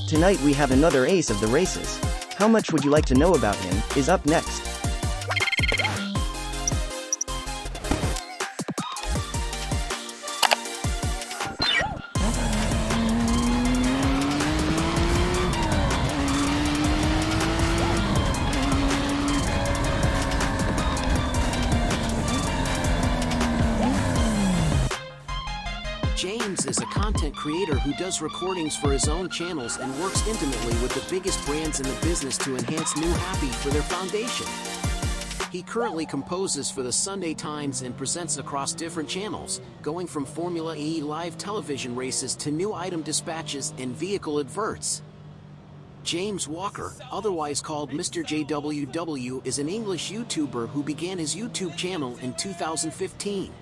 Tonight we have another ace of the races. How much would you like to know about him, is up next. James is a content creator who does recordings for his own channels and works intimately with the biggest brands in the business to enhance new happy for their foundation. He currently composes for the Sunday Times and presents across different channels, going from Formula E live television races to new item dispatches and vehicle adverts. James Walker, otherwise called MrJWW, is an English YouTuber who began his YouTube channel in 2015.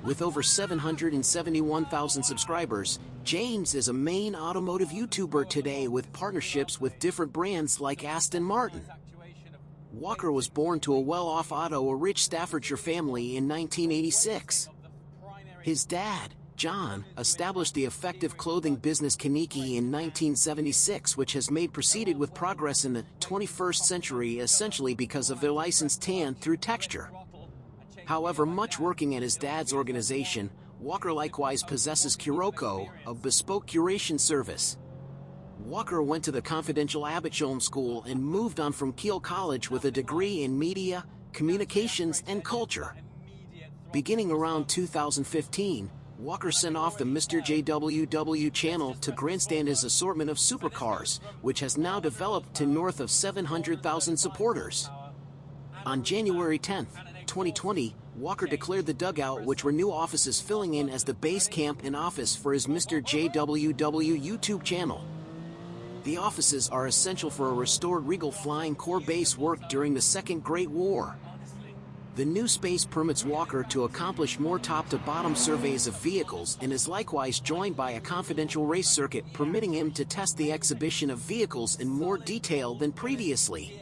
With over 771,000 subscribers, James is a main automotive YouTuber today with partnerships with different brands like Aston Martin. Walker was born to a well-off rich Staffordshire family in 1986. His dad, John, established the effective clothing business Kaniki in 1976, which has made proceeded with progress in the 21st century essentially because of their licensed tan through texture. However, much working at his dad's organization, Walker likewise possesses Kuroko, a bespoke curation service. Walker went to the confidential Abbotsholm School and moved on from Keele College with a degree in media, communications, and culture. Beginning around 2015, Walker sent off the MrJWW channel to grandstand his assortment of supercars, which has now developed to north of 700,000 supporters. On January 10, 2020, Walker declared the dugout, which were new offices filling in as the base camp and office for his MrJWW YouTube channel. The offices are essential for a restored Regal Flying Corps base work during the Second Great War. The new space permits Walker to accomplish more top-to-bottom surveys of vehicles and is likewise joined by a confidential race circuit permitting him to test the exhibition of vehicles in more detail than previously.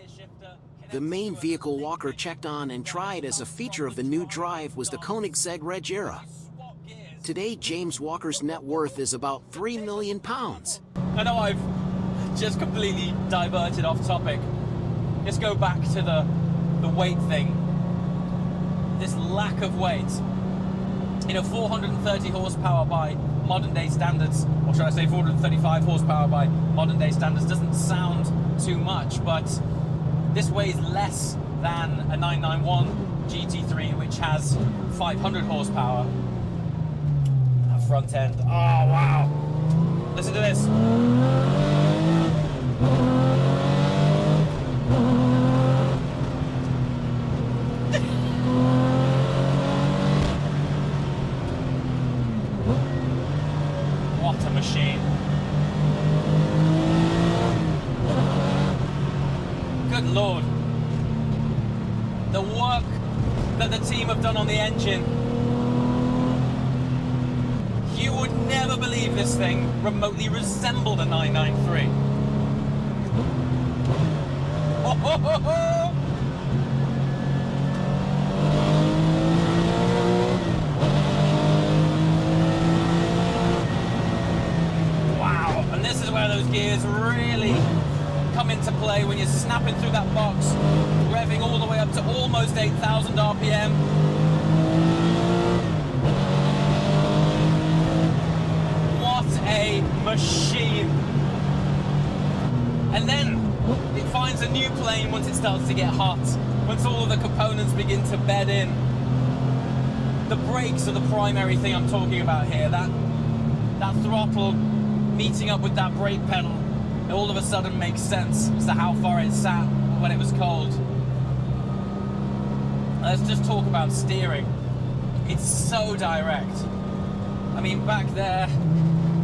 The main vehicle Walker checked on and tried as a feature of the new drive was the Koenigsegg Regera. Today, James Walker's net worth is about £3 million. I know I've just completely diverted off topic. Let's go back to the weight thing. This lack of weight. 430 horsepower by modern day standards, or should I say 435 horsepower by modern day standards, doesn't sound too much, but this weighs less than a 991 GT3, which has 500 horsepower. That front end, oh wow! Listen to this. What a machine. Good Lord. The work that the team have done on the engine. You would never believe this thing remotely resembled a 993. Oh, ho, ho, ho. Wow, and this is where those gears really come into play when you're snapping through that box, revving all the way up to almost 8,000 RPM. What a machine! And then it finds a new plane once it starts to get hot, once all of the components begin to bed in. The brakes are the primary thing I'm talking about here. That throttle meeting up with that brake pedal, it all of a sudden makes sense as to how far it sat when it was cold. Let's just talk about steering. It's so direct. I mean, back there,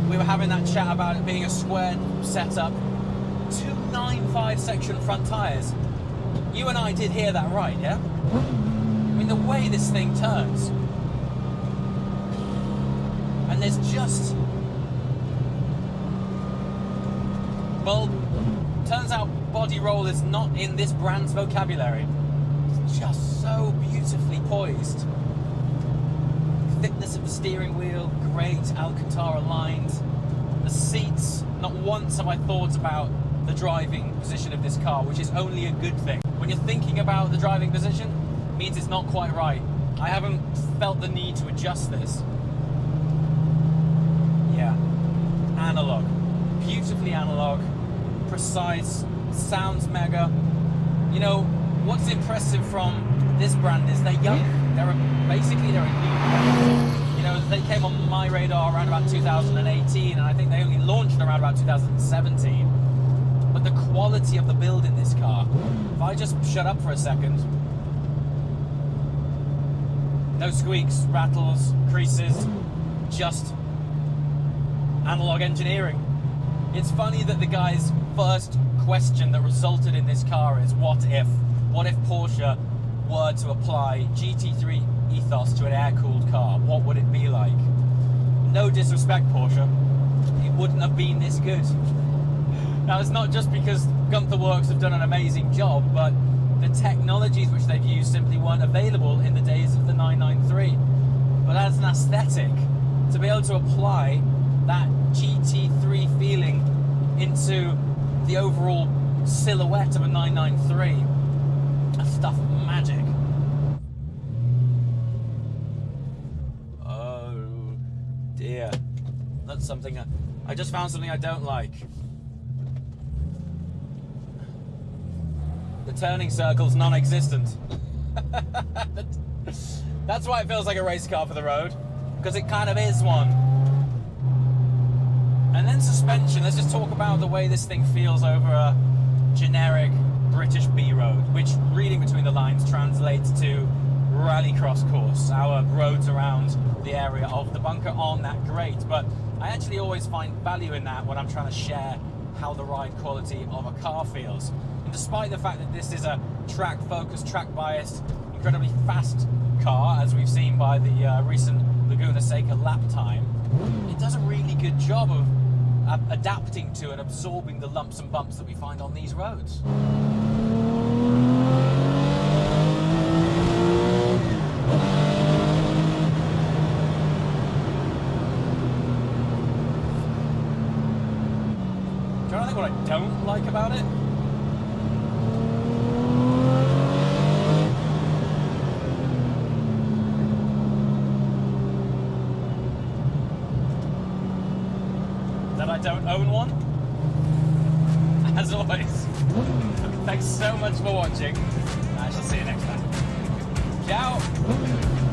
we were having that chat about it being a squared setup. 295 section front tyres. You and I did hear that right, yeah? I mean, the way this thing turns. And there's just... Well, turns out body roll is not in this brand's vocabulary. It's just so beautifully poised. Thickness of the steering wheel, great Alcantara lined. The seats, not one once have I thought about the driving position of this car, which is only a good thing. When you're thinking about the driving position, it means it's not quite right. I haven't felt the need to adjust this. Yeah, analog. Beautifully analog, precise, sounds mega. You know, what's impressive from this brand is they're young. They're basically a new brand. You know, they came on my radar around about 2018, and I think they only launched around about 2017. But the quality of the build in this car, if I just shut up for a second, no squeaks, rattles, creases, just analog engineering. It's funny that the guy's first question that resulted in this car is what if Porsche were to apply GT3 ethos to an air-cooled car? What would it be like? No disrespect, Porsche, it wouldn't have been this good. Now, it's not just because Gunther Works have done an amazing job, but the technologies which they've used simply weren't available in the days of the 993. But as an aesthetic, to be able to apply that GT3 feeling into the overall silhouette of a 993, that's stuff magic. Oh dear, that's something I just found something I don't like. The turning circle's non-existent. That's why it feels like a race car for the road, because it kind of is one. And then suspension, let's just talk about the way this thing feels over a generic British B road, which, reading between the lines, translates to rallycross course. Our roads around the area of the bunker aren't that great, but I actually always find value in that when I'm trying to share how the ride quality of a car feels. And despite the fact that this is a track-focused, track-biased, incredibly fast car, as we've seen by the recent Laguna Seca lap time, it does a really good job of adapting to and absorbing the lumps and bumps that we find on these roads. I'm trying to think what I don't like about it. That I don't own one. As always, thanks so much for watching. I shall see you next time. Ciao!